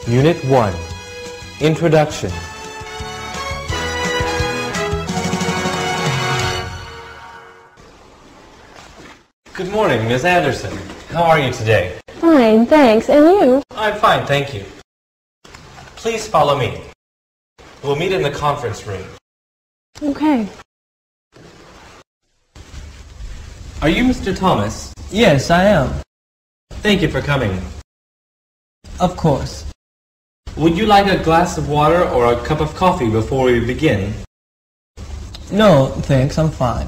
Unit 1, Introduction. Good morning, Ms. Anderson. How are you today? Fine, thanks. And you? I'm fine, thank you. Please follow me. We'll meet in the conference room. Okay. Are you Mr. Thomas? Yes, I am. Thank you for coming. Of course. Would you like a glass of water or a cup of coffee before we begin? No, thanks, I'm fine.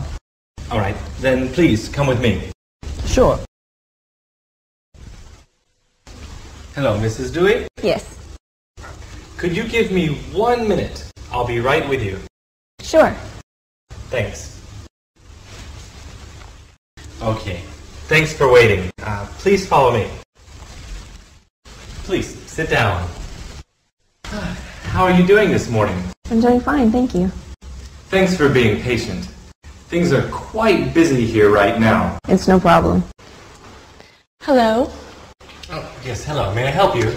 All right, then please come with me. Sure. Hello, Mrs. Dewey. Yes. Could you give me 1 minute? I'll be right with you. Sure. Thanks. Okay. Thanks for waiting. Please follow me. Please, sit down. How are you doing this morning? I'm doing fine, thank you. Thanks for being patient. Things are quite busy here right now. It's no problem. Hello. Oh, yes, hello. May I help you?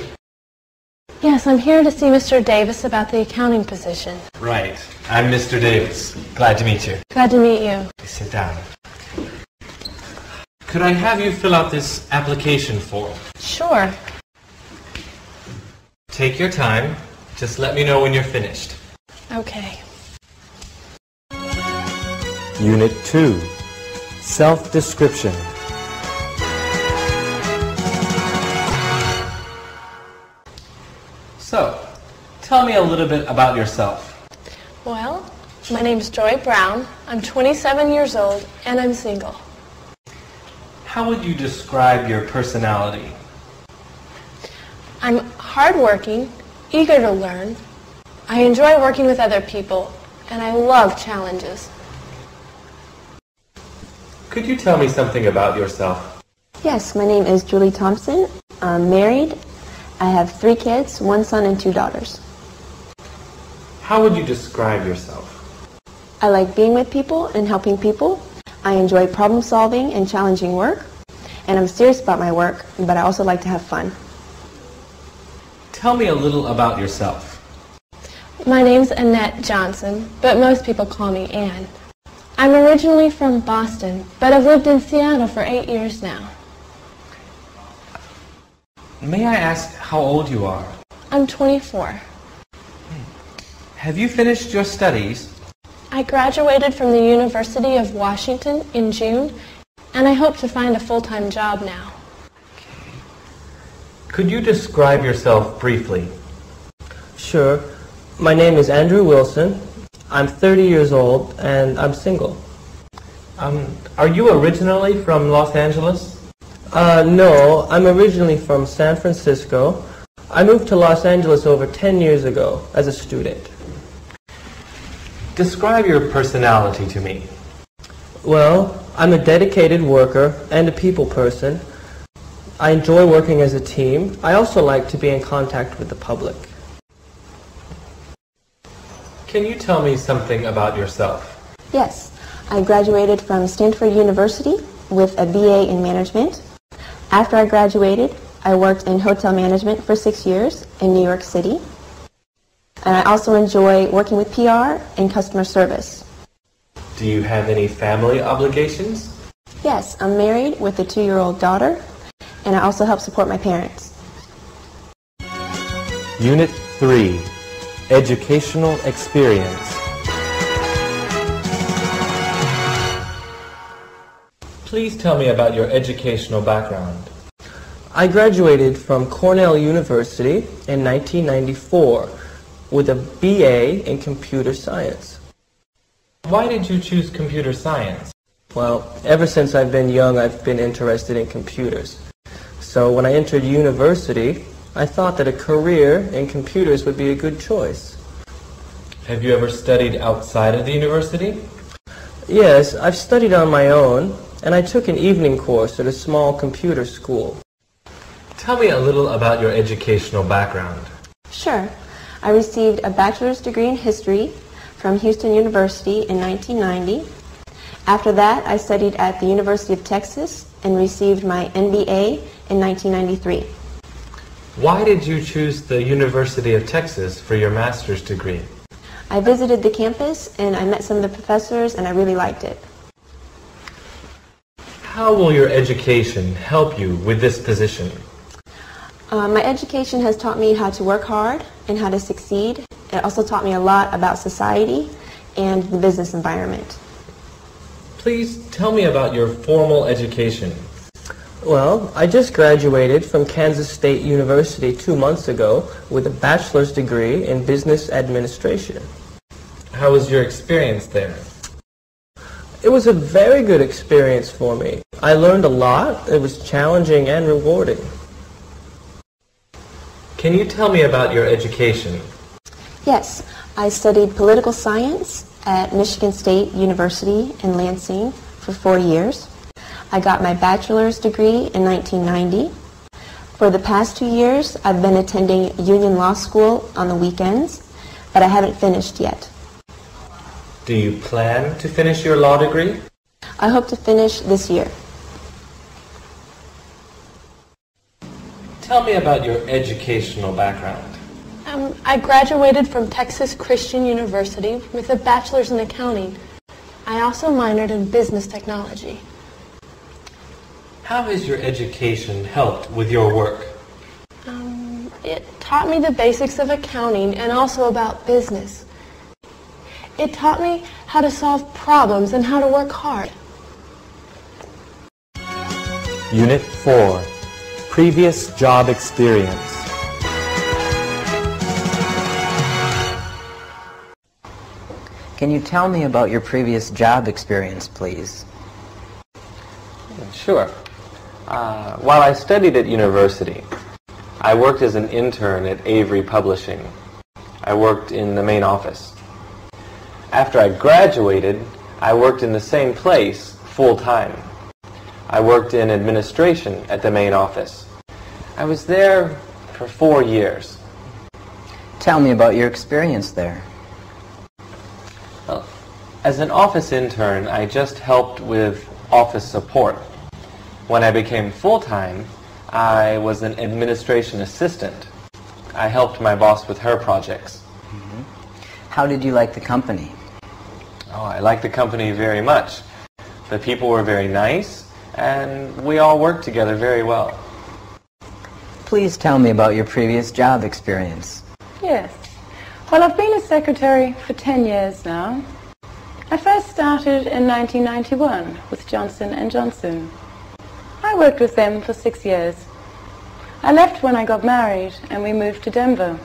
Yes, I'm here to see Mr. Davis about the accounting position. Right. I'm Mr. Davis. Glad to meet you. Glad to meet you. Sit down. Could I have you fill out this application form? Sure. Take your time. Just let me know when you're finished. Okay. Unit 2, Self-Description. So, tell me a little bit about yourself. Well, my name's Joy Brown. I'm 27 years old, and I'm single. How would you describe your personality? I'm hardworking, eager to learn. I enjoy working with other people, and I love challenges. Could you tell me something about yourself? Yes, my name is Julie Thompson. I'm married. I have 3 kids, 1 son and 2 daughters. How would you describe yourself? I like being with people and helping people. I enjoy problem solving and challenging work. And I'm serious about my work, but I also like to have fun. Tell me a little about yourself. My name's Annette Johnson, but most people call me Ann. I'm originally from Boston, but I've lived in Seattle for 8 years now. May I ask how old you are? I'm 24. Have you finished your studies? I graduated from the University of Washington in June, and I hope to find a full-time job now. Could you describe yourself briefly? Sure. My name is Andrew Wilson. I'm 30 years old, and I'm single. Are you originally from Los Angeles? No, I'm originally from San Francisco. I moved to Los Angeles over 10 years ago as a student. Describe your personality to me. Well, I'm a dedicated worker and a people person. I enjoy working as a team. I also like to be in contact with the public. Can you tell me something about yourself? Yes, I graduated from Stanford University with a BA in management. After I graduated, I worked in hotel management for 6 years in New York City. And I also enjoy working with PR and customer service. Do you have any family obligations? Yes, I'm married with a 2-year-old daughter, and I also help support my parents. Unit 3, Educational Experience. Please tell me about your educational background. I graduated from Cornell University in 1994 with a BA in computer science. Why did you choose computer science? Well, ever since I've been young, I've been interested in computers. So when I entered university, I thought that a career in computers would be a good choice. Have you ever studied outside of the university? Yes, I've studied on my own, and I took an evening course at a small computer school. Tell me a little about your educational background. Sure. I received a bachelor's degree in history from Houston University in 1990. After that, I studied at the University of Texas and received my MBA in 1993. Why did you choose the University of Texas for your master's degree? I visited the campus and I met some of the professors and I really liked it. How will your education help you with this position? My education has taught me how to work hard and how to succeed. It also taught me a lot about society and the business environment. Please tell me about your formal education. Well, I just graduated from Kansas State University 2 months ago with a bachelor's degree in business administration. How was your experience there? It was a very good experience for me. I learned a lot. It was challenging and rewarding. Can you tell me about your education? Yes, I studied political science at Michigan State University in Lansing for 4 years. I got my bachelor's degree in 1990. For the past 2 years, I've been attending Union Law School on the weekends, but I haven't finished yet. Do you plan to finish your law degree? I hope to finish this year. Tell me about your educational background. I graduated from Texas Christian University with a bachelor's in accounting. I also minored in business technology. How has your education helped with your work? It taught me the basics of accounting and also about business. It taught me how to solve problems and how to work hard. Unit 4, Previous Job Experience. Can you tell me about your previous job experience, please? Sure. While I studied at university, I worked as an intern at Avery Publishing. I worked in the main office. After I graduated, I worked in the same place full-time. I worked in administration at the main office. I was there for 4 years. Tell me about your experience there. Well, as an office intern, I just helped with office support. When I became full-time, I was an administration assistant. I helped my boss with her projects. How did you like the company? Oh, I liked the company very much. The people were very nice, and we all worked together very well. Please tell me about your previous job experience. Yes. Well, I've been a secretary for 10 years now. I first started in 1991 with Johnson & Johnson. I worked with them for 6 years. I left when I got married and we moved to Denver.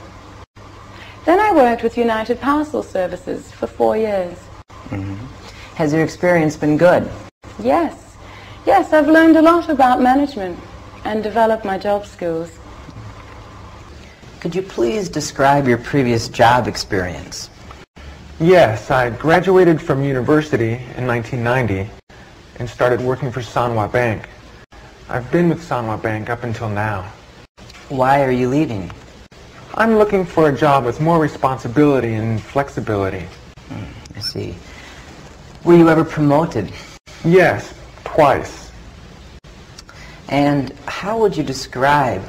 Then I worked with United Parcel Services for 4 years. Has your experience been good? Yes. Yes, I've learned a lot about management and developed my job skills. Could you please describe your previous job experience? Yes, I graduated from university in 1990 and started working for Sanwa Bank. I've been with Sanwa Bank up until now. Why are you leaving? I'm looking for a job with more responsibility and flexibility. I see. Were you ever promoted? Yes, twice. And how would you describe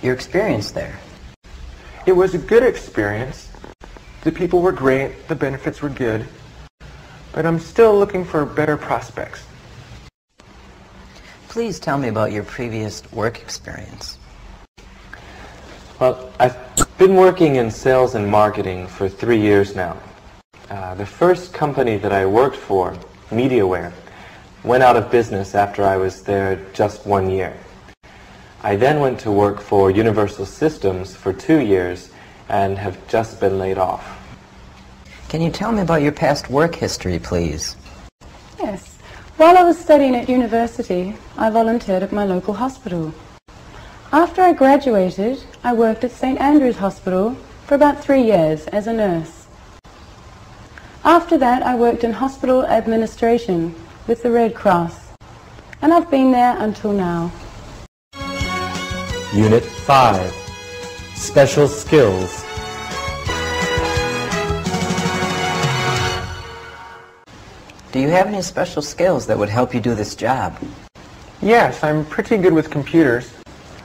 your experience there? It was a good experience. The people were great, the benefits were good, but I'm still looking for better prospects. Please tell me about your previous work experience. Well, I've been working in sales and marketing for 3 years now. The first company that I worked for, MediaWare, went out of business after I was there just 1 year. I then went to work for Universal Systems for 2 years and have just been laid off. Can you tell me about your past work history, please? Yes. While I was studying at university, I volunteered at my local hospital. After I graduated, I worked at St. Andrew's Hospital for about 3 years as a nurse. After that, I worked in hospital administration with the Red Cross, and I've been there until now. Unit 5, Special Skills. Do you have any special skills that would help you do this job? Yes, I'm pretty good with computers.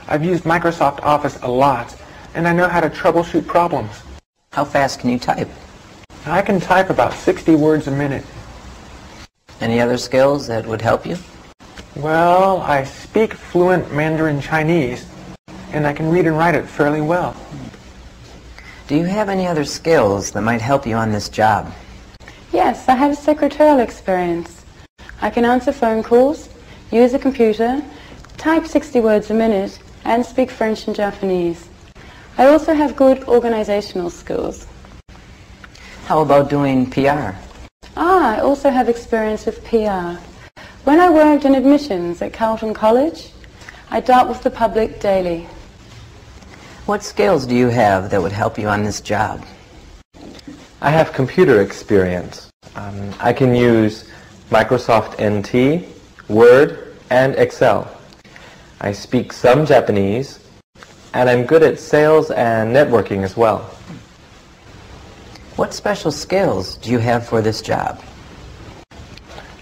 I've used Microsoft Office a lot, and I know how to troubleshoot problems. How fast can you type? I can type about 60 words a minute. Any other skills that would help you? Well, I speak fluent Mandarin Chinese, and I can read and write it fairly well. Do you have any other skills that might help you on this job? Yes, I have secretarial experience. I can answer phone calls, use a computer, type 60 words a minute, and speak French and Japanese. I also have good organizational skills. How about doing PR? I also have experience with PR. When I worked in admissions at Carleton College, I dealt with the public daily. What skills do you have that would help you on this job? I have computer experience. I can use Microsoft NT, Word, and Excel. I speak some Japanese, and I'm good at sales and networking as well. What special skills do you have for this job?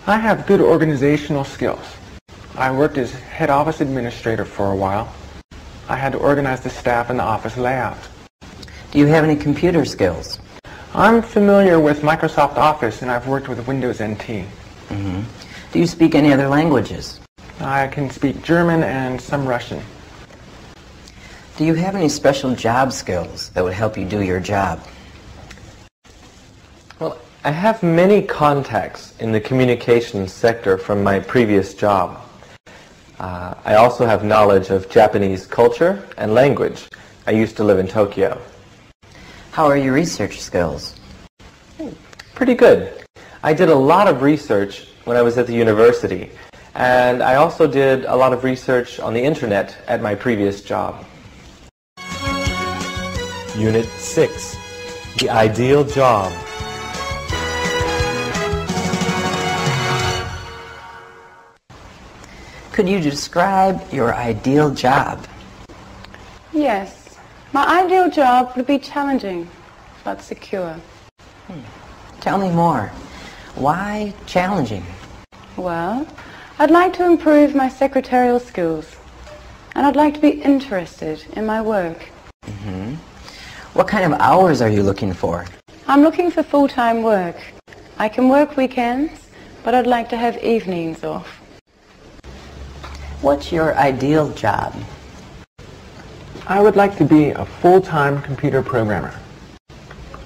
I have good organizational skills. I worked as head office administrator for a while. I had to organize the staff and the office layout. Do you have any computer skills? I'm familiar with Microsoft Office, and I've worked with Windows NT. Do you speak any other languages? I can speak German and some Russian. Do you have any special job skills that would help you do your job? Well, I have many contacts in the communications sector from my previous job. I also have knowledge of Japanese culture and language. I used to live in Tokyo. How are your research skills? Pretty good. I did a lot of research when I was at the university, and I also did a lot of research on the internet at my previous job. Unit 6, The Ideal Job. Could you describe your ideal job? Yes. My ideal job would be challenging, but secure. Tell me more. Why challenging? Well, I'd like to improve my secretarial skills, and I'd like to be interested in my work. What kind of hours are you looking for? I'm looking for full-time work. I can work weekends, but I'd like to have evenings off. What's your ideal job? I would like to be a full-time computer programmer.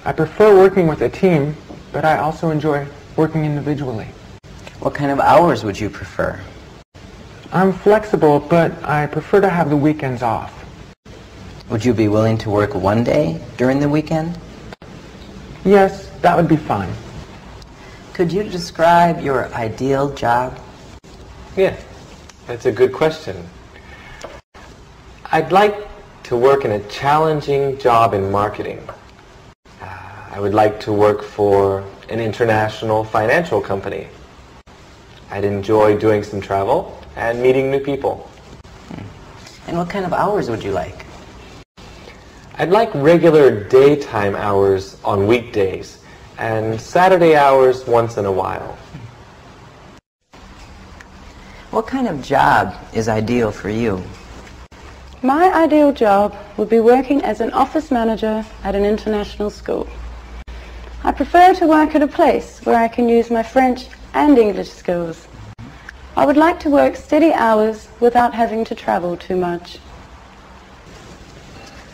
I prefer working with a team, but I also enjoy working individually. What kind of hours would you prefer? I'm flexible, but I prefer to have the weekends off. Would you be willing to work one day during the weekend? Yes, that would be fine. Could you describe your ideal job? Yeah, that's a good question. I'd like to work in a challenging job in marketing. I would like to work for an international financial company. I'd enjoy doing some travel and meeting new people. And what kind of hours would you like? I'd like regular daytime hours on weekdays and Saturday hours once in a while. What kind of job is ideal for you? My ideal job would be working as an office manager at an international school. I prefer to work at a place where I can use my French and English skills. I would like to work steady hours without having to travel too much.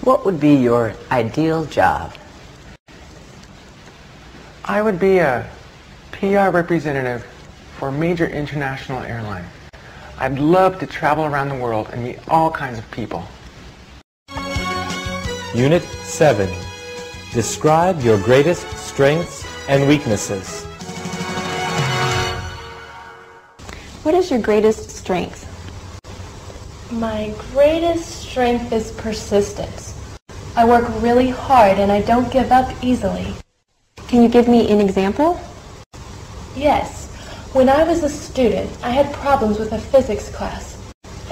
What would be your ideal job? I would be a PR representative for a major international airline. I'd love to travel around the world and meet all kinds of people. Unit 7, Describe your greatest strengths and weaknesses. What is your greatest strength? My greatest strength is persistence. I work really hard and I don't give up easily. Can you give me an example? Yes. When I was a student, I had problems with a physics class.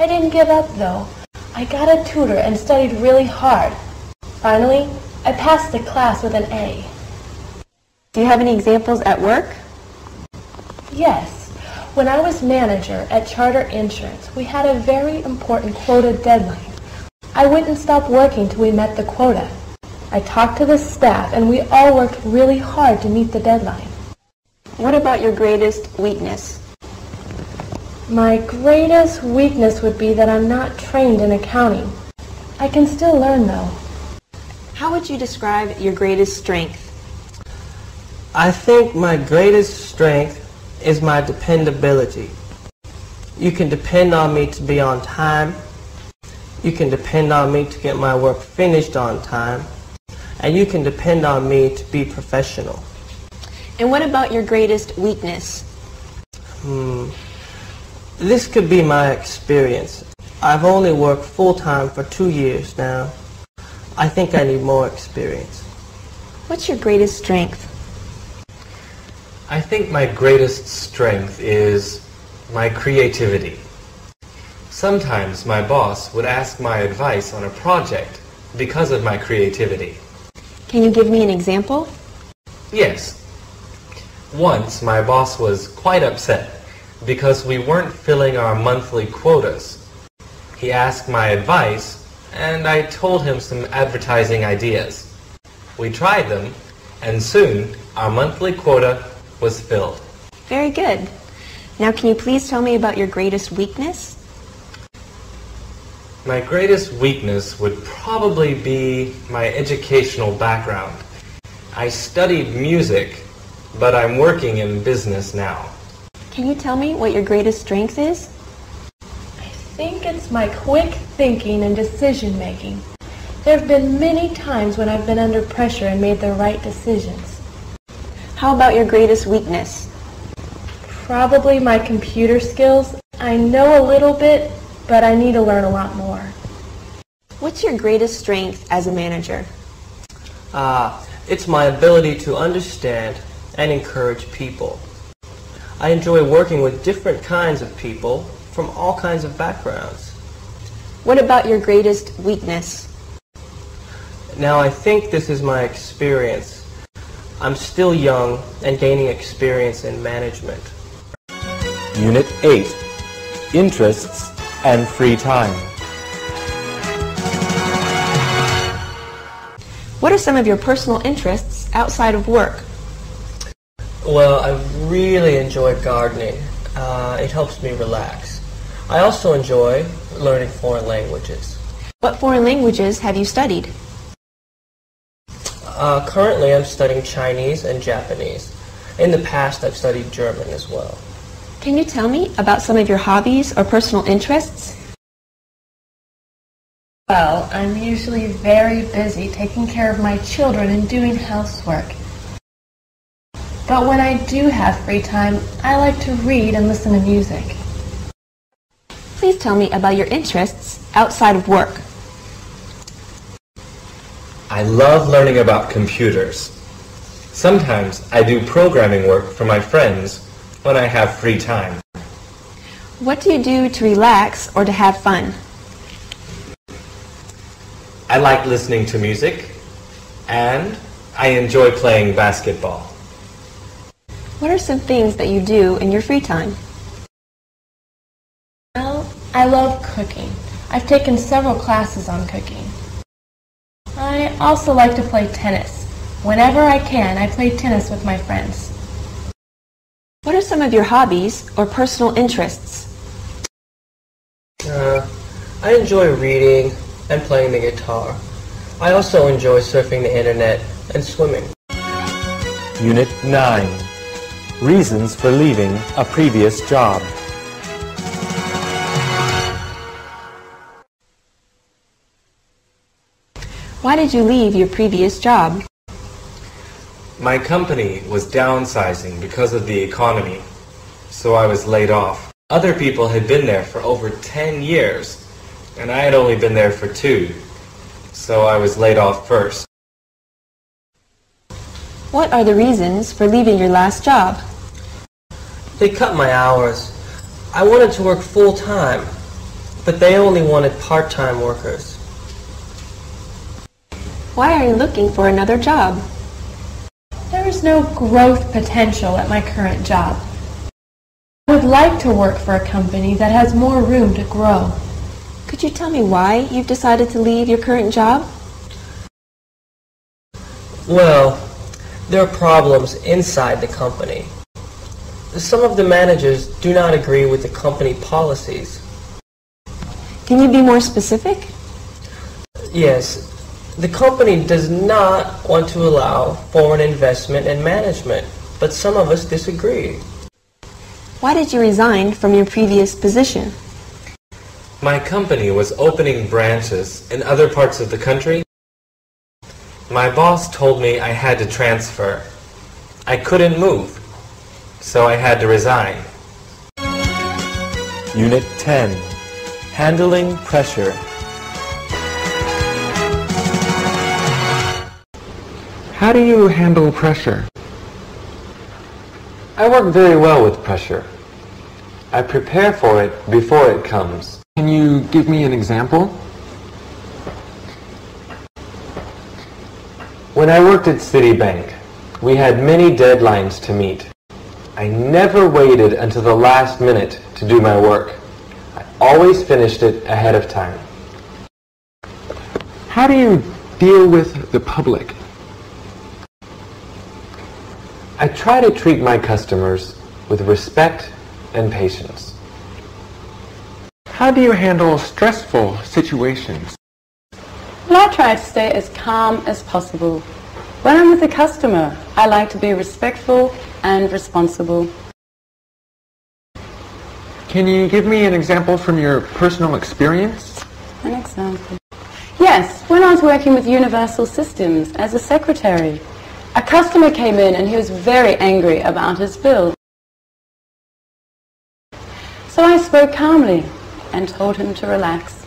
I didn't give up though. I got a tutor and studied really hard. Finally, I passed the class with an A. Do you have any examples at work? Yes. When I was manager at Charter Insurance, we had a very important quota deadline. I wouldn't stop working till we met the quota. I talked to the staff, and we all worked really hard to meet the deadline. What about your greatest weakness? My greatest weakness would be that I'm not trained in accounting. I can still learn, though. How would you describe your greatest strength? I think my greatest strength is my dependability. You can depend on me to be on time. You can depend on me to get my work finished on time. And you can depend on me to be professional. And what about your greatest weakness? This could be my experience. I've only worked full-time for 2 years now. I think I need more experience. What's your greatest strength? I think my greatest strength is my creativity. Sometimes my boss would ask my advice on a project because of my creativity. Can you give me an example? Yes. Once my boss was quite upset because we weren't filling our monthly quotas. He asked my advice, and I told him some advertising ideas. We tried them, and soon our monthly quota was filled. Very good. Now can you please tell me about your greatest weakness? My greatest weakness would probably be my educational background. I studied music, but I'm working in business now. Can you tell me what your greatest strength is? I think it's my quick thinking and decision making. There have been many times when I've been under pressure and made the right decisions. How about your greatest weakness? Probably my computer skills. I know a little bit, but I need to learn a lot more. What's your greatest strength as a manager? It's my ability to understand and encourage people. I enjoy working with different kinds of people from all kinds of backgrounds. What about your greatest weakness? Now I think this is my experience. I'm still young and gaining experience in management. Unit 8. Interests and free time. What are some of your personal interests outside of work? Well, I really enjoy gardening. It helps me relax. I also enjoy learning foreign languages. What foreign languages have you studied? Currently, I'm studying Chinese and Japanese. In the past, I've studied German as well. Can you tell me about some of your hobbies or personal interests? Well, I'm usually very busy taking care of my children and doing housework. But when I do have free time, I like to read and listen to music. Please tell me about your interests outside of work. I love learning about computers. Sometimes I do programming work for my friends when I have free time. What do you do to relax or to have fun? I like listening to music, and I enjoy playing basketball. What are some things that you do in your free time? Well, I love cooking. I've taken several classes on cooking. I also like to play tennis. Whenever I can, I play tennis with my friends. What are some of your hobbies or personal interests? I enjoy reading and playing the guitar. I also enjoy surfing the internet and swimming. Unit 9. Reasons for leaving a previous job. Why did you leave your previous job? My company was downsizing because of the economy, so I was laid off. Other people had been there for over 10 years, and I had only been there for 2, so I was laid off first. What are the reasons for leaving your last job? They cut my hours. I wanted to work full-time, but they only wanted part-time workers. Why are you looking for another job? There is no growth potential at my current job. I would like to work for a company that has more room to grow. Could you tell me why you've decided to leave your current job? Well, there are problems inside the company. Some of the managers do not agree with the company policies. Can you be more specific? Yes, the company does not want to allow foreign investment and management, but some of us disagree. Why did you resign from your previous position? My company was opening branches in other parts of the country. My boss told me I had to transfer. I couldn't move, so I had to resign. Unit 10. Handling pressure. How do you handle pressure? I work very well with pressure. I prepare for it before it comes. Can you give me an example? When I worked at Citibank, we had many deadlines to meet. I never waited until the last minute to do my work. I always finished it ahead of time. How do you deal with the public? I try to treat my customers with respect and patience. How do you handle stressful situations? Well, I try to stay as calm as possible. When I'm with a customer, I like to be respectful and responsible. Can you give me an example from your personal experience? An example? Yes, when I was working with Universal Systems as a secretary, a customer came in and he was very angry about his bill. So I spoke calmly and told him to relax.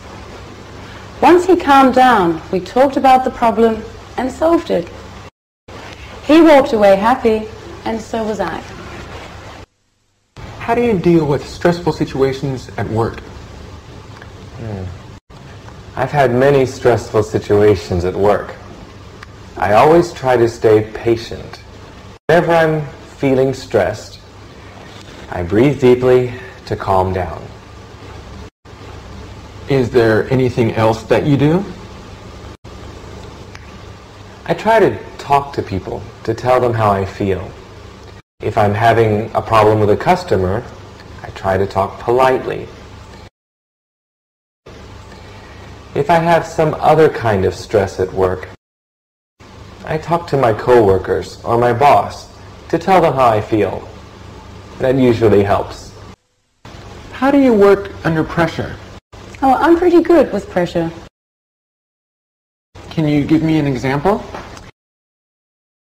Once he calmed down, we talked about the problem and solved it. He walked away happy, and so was I. How do you deal with stressful situations at work? I've had many stressful situations at work. I always try to stay patient. Whenever I'm feeling stressed, I breathe deeply to calm down. Is there anything else that you do? I try to talk to people to tell them how I feel. If I'm having a problem with a customer, I try to talk politely. If I have some other kind of stress at work, I talk to my coworkers or my boss to tell them how I feel. That usually helps. How do you work under pressure? Oh, I'm pretty good with pressure. Can you give me an example?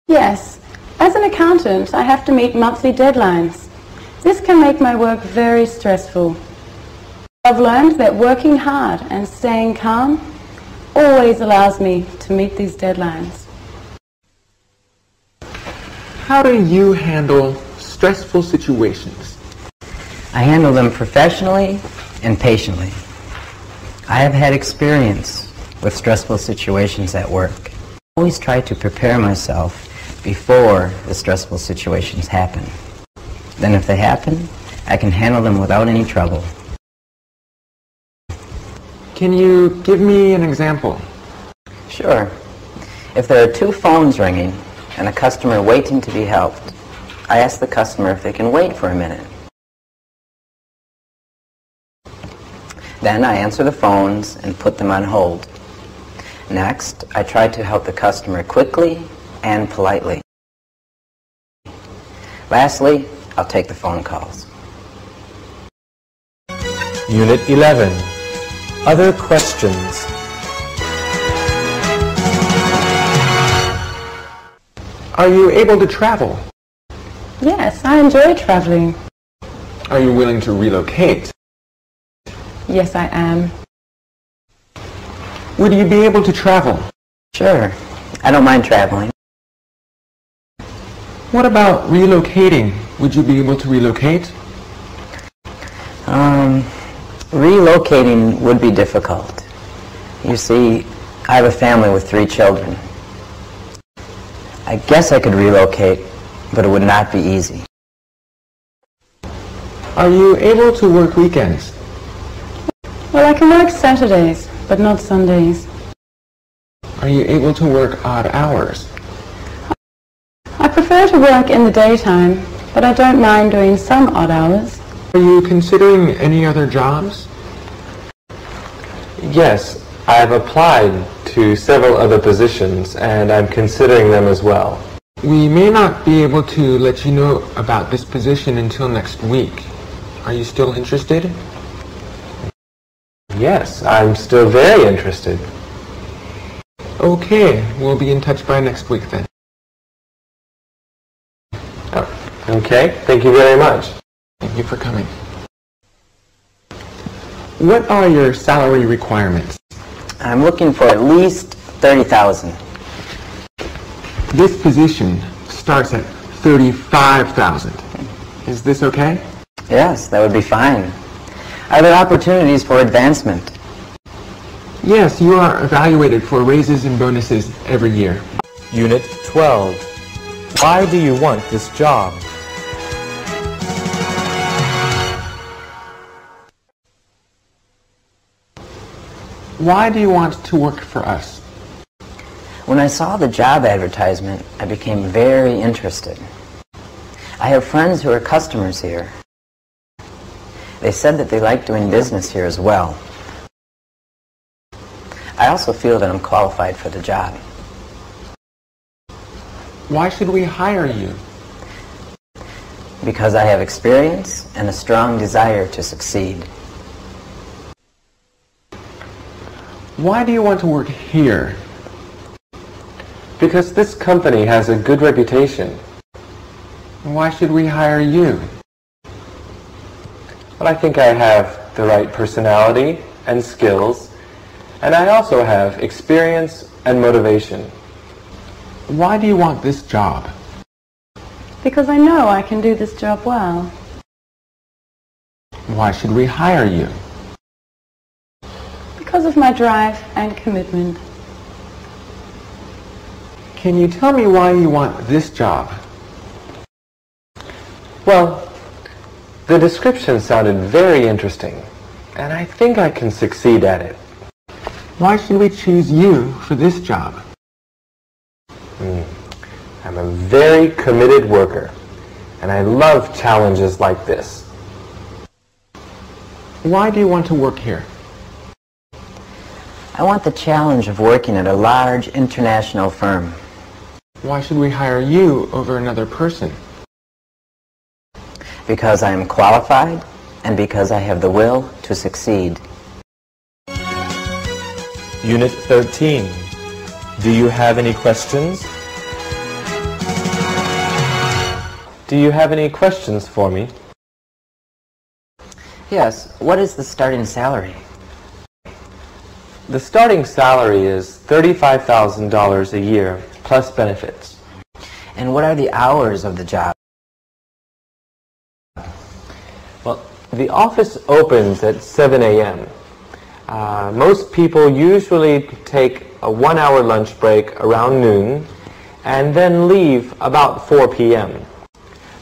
Yes. As an accountant, I have to meet monthly deadlines. This can make my work very stressful. I've learned that working hard and staying calm always allows me to meet these deadlines. How do you handle stressful situations? I handle them professionally and patiently. I have had experience with stressful situations at work. I always try to prepare myself before the stressful situations happen. Then if they happen, I can handle them without any trouble. Can you give me an example? Sure. If there are two phones ringing and a customer waiting to be helped, I ask the customer if they can wait for a minute. Then I answer the phones and put them on hold. Next, I try to help the customer quickly and politely. Lastly, I'll take the phone calls. Unit 11. Other questions. Are you able to travel? Yes, I enjoy traveling. Are you willing to relocate? Yes, I am. Would you be able to travel? Sure. I don't mind traveling. What about relocating? Would you be able to relocate? Relocating would be difficult. You see, I have a family with 3 children. I guess I could relocate, but it would not be easy. Are you able to work weekends? Well, I can work Saturdays, but not Sundays. Are you able to work odd hours? I prefer to work in the daytime, but I don't mind doing some odd hours. Are you considering any other jobs? Yes, I've applied to several other positions, and I'm considering them as well. We may not be able to let you know about this position until next week. Are you still interested? Yes, I'm still very interested. Okay, we'll be in touch by next week then. Okay, thank you very much. Thank you for coming. What are your salary requirements? I'm looking for at least 30,000. This position starts at 35,000. Is this okay? Yes, that would be fine. Are there opportunities for advancement? Yes, you are evaluated for raises and bonuses every year. Unit 12. Why do you want this job? Why do you want to work for us? When I saw the job advertisement, I became very interested. I have friends who are customers here. They said that they like doing business here as well. I also feel that I'm qualified for the job. Why should we hire you? Because I have experience and a strong desire to succeed. Why do you want to work here? Because this company has a good reputation. Why should we hire you? But I think I have the right personality and skills, and I also have experience and motivation. Why do you want this job? Because I know I can do this job well. Why should we hire you? Because of my drive and commitment. Can you tell me why you want this job? Well, the description sounded very interesting, and I think I can succeed at it. Why should we choose you for this job? I'm a very committed worker, and I love challenges like this. Why do you want to work here? I want the challenge of working at a large international firm. Why should we hire you over another person? Because I am qualified and because I have the will to succeed. Unit 13. Do you have any questions? Do you have any questions for me? Yes, what is the starting salary? The starting salary is $35,000 a year plus benefits. And what are the hours of the job? Well, the office opens at 7 a.m. Most people usually take a 1-hour lunch break around noon and then leave about 4 p.m.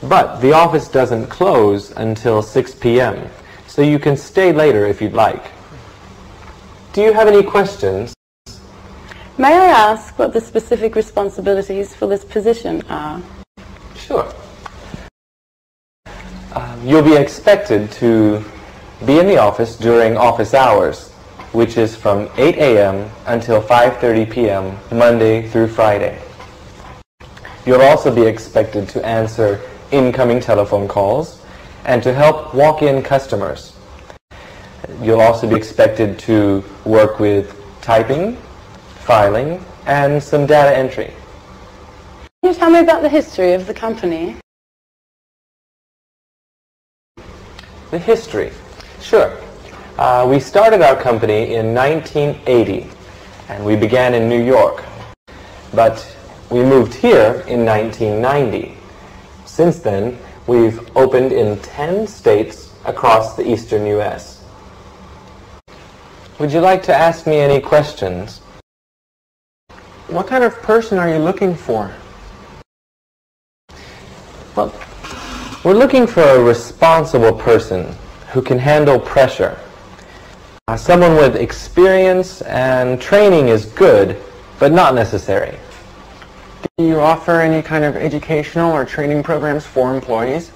But the office doesn't close until 6 p.m., so you can stay later if you'd like. Do you have any questions? May I ask what the specific responsibilities for this position are? Sure. You'll be expected to be in the office during office hours, which is from 8 a.m. until 5:30 p.m. Monday through Friday. You'll also be expected to answer incoming telephone calls and to help walk-in customers. You'll also be expected to work with typing, filing, and some data entry. Can you tell me about the history of the company? The history. Sure. We started our company in 1980, and we began in New York. But we moved here in 1990. Since then, we've opened in 10 states across the eastern U.S. Would you like to ask me any questions? What kind of person are you looking for? Well, we're looking for a responsible person who can handle pressure. Someone with experience and training is good, but not necessary. Do you offer any kind of educational or training programs for employees?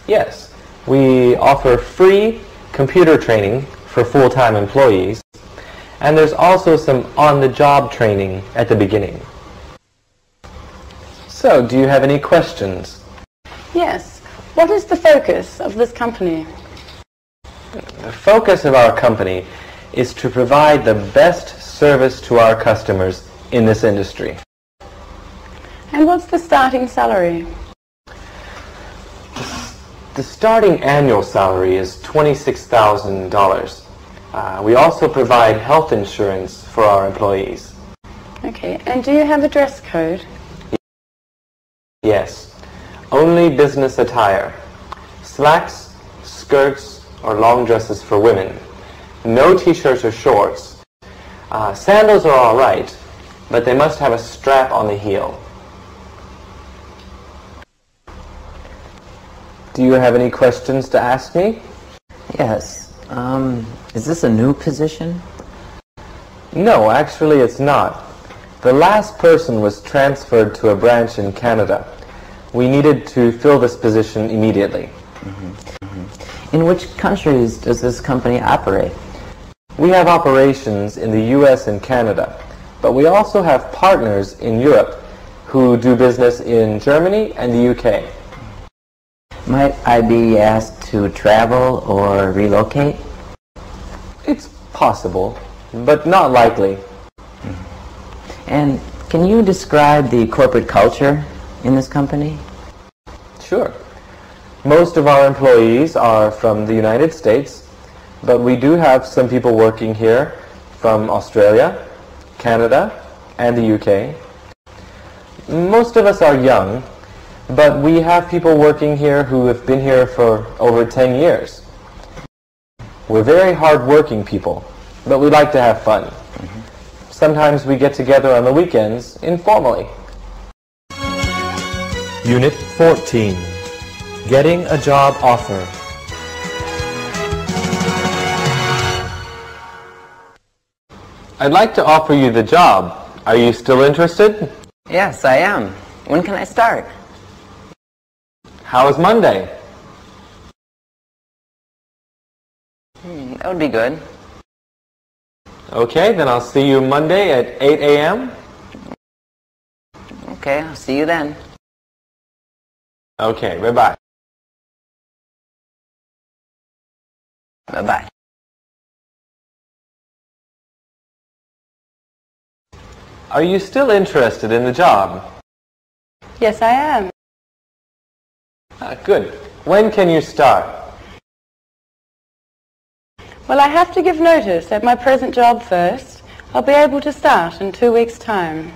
Yes, we offer free computer training for full-time employees, and there's also some on-the-job training at the beginning. So, do you have any questions? Yes. What is the focus of this company? The focus of our company is to provide the best service to our customers in this industry. And what's the starting salary? The starting annual salary is $26,000. We also provide health insurance for our employees. Okay, and do you have a dress code? Yes, only business attire. Slacks, skirts, or long dresses for women. No t-shirts or shorts. Sandals are all right, but they must have a strap on the heel. Do you have any questions to ask me? Yes. Is this a new position? No, actually it's not. The last person was transferred to a branch in Canada. We needed to fill this position immediately. In which countries does this company operate? We have operations in the US and Canada, but we also have partners in Europe who do business in Germany and the UK. Might I be asked to travel or relocate? It's possible, but not likely. And can you describe the corporate culture in this company? Sure. Most of our employees are from the United States, but we do have some people working here from Australia, Canada, and the UK. Most of us are young, but we have people working here who have been here for over 10 years. We're very hard-working people, but we like to have fun. Sometimes we get together on the weekends informally. Unit 14. Getting a job offer. I'd like to offer you the job. Are you still interested? Yes, I am. When can I start? How is Monday? That would be good. Okay, then I'll see you Monday at 8 a.m. Okay, I'll see you then. Okay, bye-bye. Bye-bye. Are you still interested in the job? Yes, I am. Good. When can you start? Well, I have to give notice at my present job first. I'll be able to start in 2 weeks' time.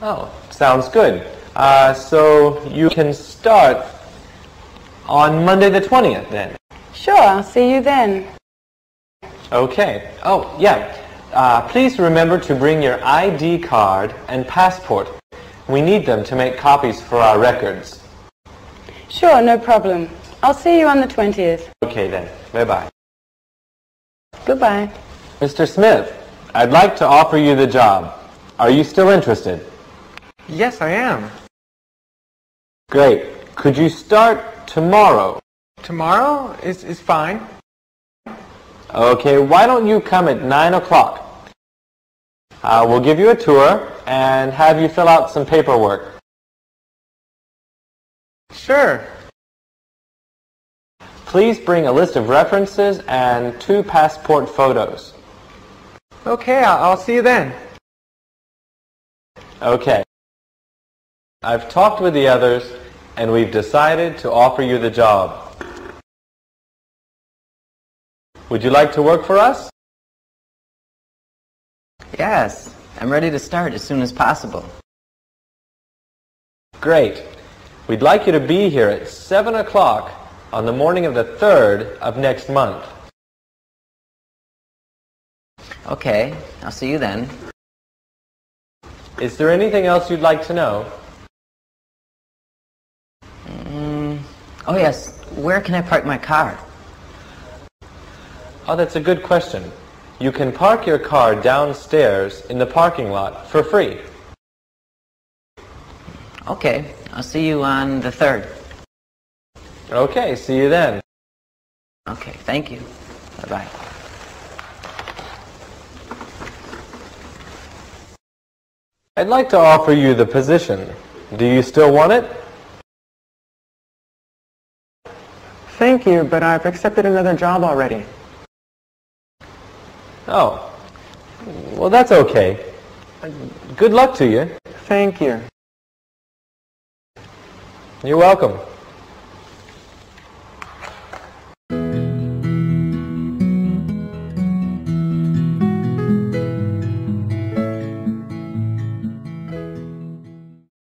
Oh, sounds good. So you can start on Monday the 20th then? Sure, I'll see you then. Okay. Oh, yeah. Please remember to bring your ID card and passport. We need them to make copies for our records. Sure, no problem. I'll see you on the 20th. Okay then. Bye-bye. Goodbye. Mr. Smith, I'd like to offer you the job. Are you still interested? Yes, I am. Great. Could you start tomorrow? Tomorrow is fine. Okay, why don't you come at 9 o'clock? We'll give you a tour and have you fill out some paperwork. Sure. Please bring a list of references and 2 passport photos. Okay, I'll see you then. Okay. I've talked with the others and we've decided to offer you the job. Would you like to work for us? Yes, I'm ready to start as soon as possible. Great. We'd like you to be here at 7 o'clock on the morning of the 3rd of next month. Okay, I'll see you then. Is there anything else you'd like to know? Oh yes, where can I park my car? Oh, that's a good question. You can park your car downstairs in the parking lot for free. Okay, I'll see you on the 3rd. Okay, see you then. Okay, thank you. Bye-bye. I'd like to offer you the position. Do you still want it? Thank you, but I've accepted another job already. Oh, well that's okay. Good luck to you. Thank you. You're welcome.